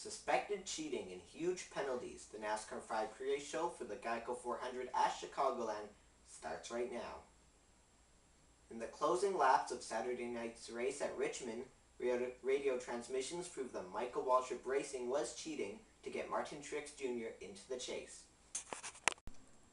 Suspected cheating and huge penalties. The NASCAR 5 pre-race show for the Geico 400 at Chicagoland starts right now. In the closing laps of Saturday night's race at Richmond, radio transmissions proved that Michael Waltrip Racing was cheating to get Martin Truex Jr. into the chase.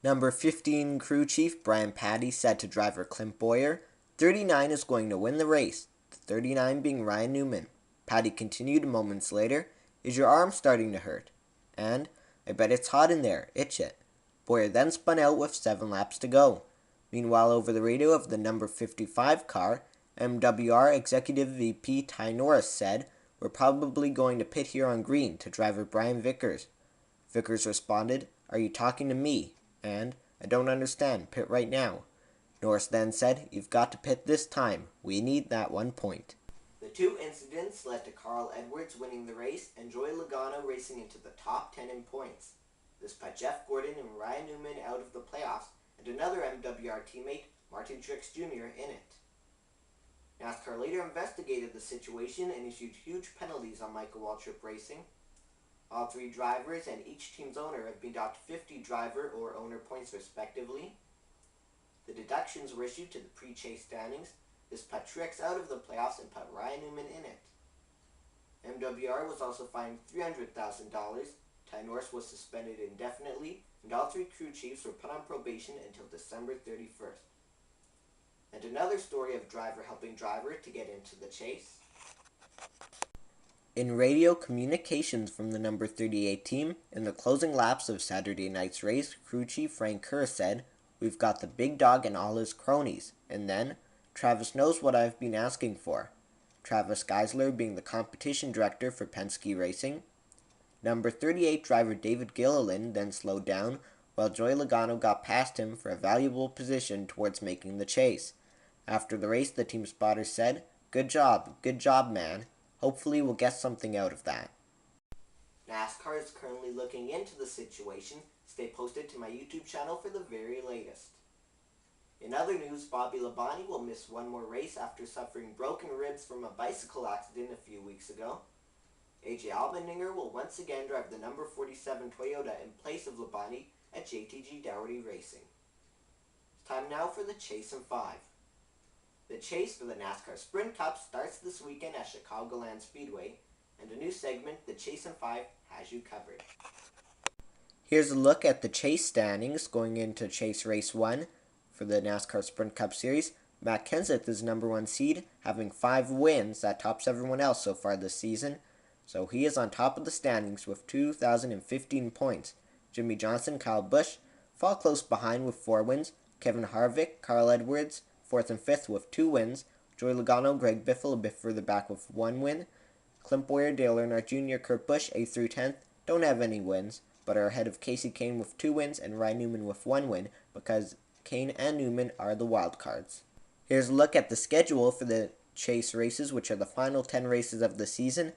Number 15 crew chief Brian Paddy said to driver Clint Bowyer, 39 is going to win the race, the 39 being Ryan Newman. Paddy continued moments later, is your arm starting to hurt? And, I bet it's hot in there, itch it. Bowyer then spun out with 7 laps to go. Meanwhile, over the radio of the number 55 car, MWR Executive VP Ty Norris said, we're probably going to pit here on green to driver Brian Vickers. Vickers responded, are you talking to me? And, I don't understand, pit right now. Norris then said, you've got to pit this time. We need that 1 point. The 2 incidents led to Carl Edwards winning the race and Joey Logano racing into the top 10 in points. This put Jeff Gordon and Ryan Newman out of the playoffs and another MWR teammate, Martin Truex Jr., in it. NASCAR later investigated the situation and issued huge penalties on Michael Waltrip Racing. All 3 drivers and each team's owner have been docked 50 driver or owner points respectively. The deductions were issued to the pre-chase standings. This put Truex out of the playoffs and put Ryan Newman in it. MWR was also fined $300,000. Ty Norris was suspended indefinitely, and all 3 crew chiefs were put on probation until December 31st. And another story of driver helping driver to get into the chase. In radio communications from the number 38 team, in the closing laps of Saturday night's race, crew chief Frank Kerr said, we've got the big dog and all his cronies, and then, Travis knows what I've been asking for. Travis Geisler being the competition director for Penske Racing. Number 38 driver David Gilliland then slowed down, while Joey Logano got past him for a valuable position towards making the chase. After the race, the team spotter said, good job, man. Hopefully we'll get something out of that. NASCAR is currently looking into the situation. Stay posted to my YouTube channel for the very latest. In other news, Bobby Labonte will miss one more race after suffering broken ribs from a bicycle accident a few weeks ago. AJ Allmendinger will once again drive the number 47 Toyota in place of Labonte at JTG Daugherty Racing. It's time now for the Chase in 5. The chase for the NASCAR Sprint Cup starts this weekend at Chicagoland Speedway, and a new segment, the Chase in 5, has you covered. Here's a look at the chase standings going into Chase Race 1 for the NASCAR Sprint Cup Series. Matt Kenseth is number 1 seed, having 5 wins. That tops everyone else so far this season. So he is on top of the standings with 2,015 points. Jimmy Johnson, Kyle Busch fall close behind with 4 wins. Kevin Harvick, Carl Edwards, 4th and 5th with 2 wins. Joey Logano, Greg Biffle a bit further back with 1 win. Clint Bowyer, Dale Earnhardt Jr., Kurt Busch, 8th through 10th, don't have any wins, but are ahead of Casey Kane with 2 wins and Ryan Newman with 1 win because Kane and Newman are the wild cards. Here's a look at the schedule for the Chase races, which are the final 10 races of the season.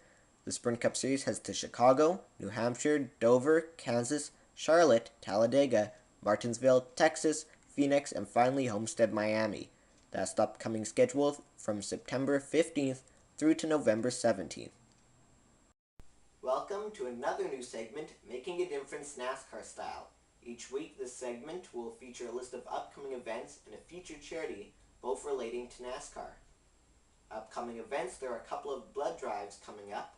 The Sprint Cup Series heads to Chicago, New Hampshire, Dover, Kansas, Charlotte, Talladega, Martinsville, Texas, Phoenix, and finally Homestead, Miami. That's the upcoming schedule from September 15th through to November 17th. Welcome to another new segment, Making a Difference NASCAR Style. Each week, this segment will feature a list of upcoming events and a featured charity, both relating to NASCAR. Upcoming events, there are a couple of blood drives coming up.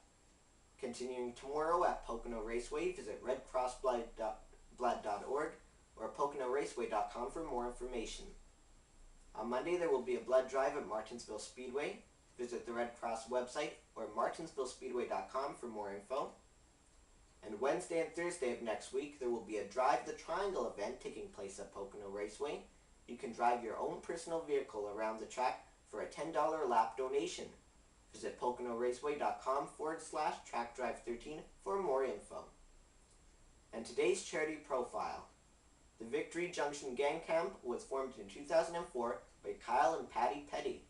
Continuing tomorrow at Pocono Raceway, visit redcrossblood.org or PoconoRaceway.com for more information. On Monday, there will be a blood drive at Martinsville Speedway. Visit the Red Cross website or martinsvillespeedway.com for more info. And Wednesday and Thursday of next week, there will be a Drive the Triangle event taking place at Pocono Raceway. You can drive your own personal vehicle around the track for a $10 lap donation. Visit PoconoRaceway.com/TrackDrive13 for more info. And today's charity profile. The Victory Junction Gang Camp was formed in 2004 by Kyle and Patty Petty.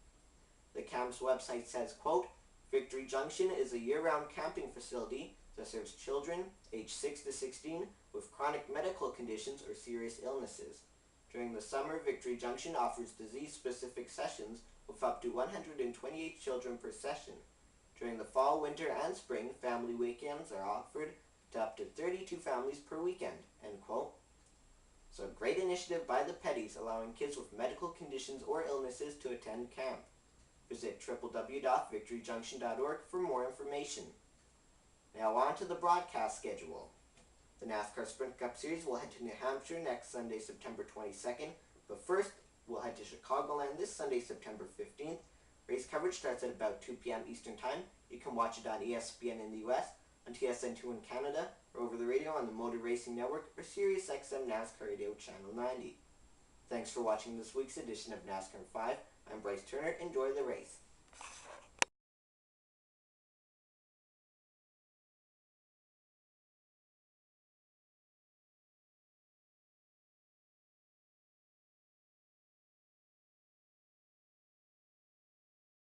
The camp's website says, quote, Victory Junction is a year-round camping facility that serves children aged 6 to 16 with chronic medical conditions or serious illnesses. During the summer, Victory Junction offers disease-specific sessions with up to 128 children per session. During the fall, winter, and spring, family weekends are offered to up to 32 families per weekend, end quote. So a great initiative by the Petties, allowing kids with medical conditions or illnesses to attend camp. Visit www.victoryjunction.org for more information. Now on to the broadcast schedule. The NASCAR Sprint Cup Series will head to New Hampshire next Sunday, September 22nd, but first we'll head to Chicagoland this Sunday, September 15th. Race coverage starts at about 2 p.m. Eastern Time. You can watch it on ESPN in the US, on TSN2 in Canada, or over the radio on the Motor Racing Network or SiriusXM NASCAR Radio Channel 90. Thanks for watching this week's edition of NASCAR 5. I'm Bryce Turner. Enjoy the race.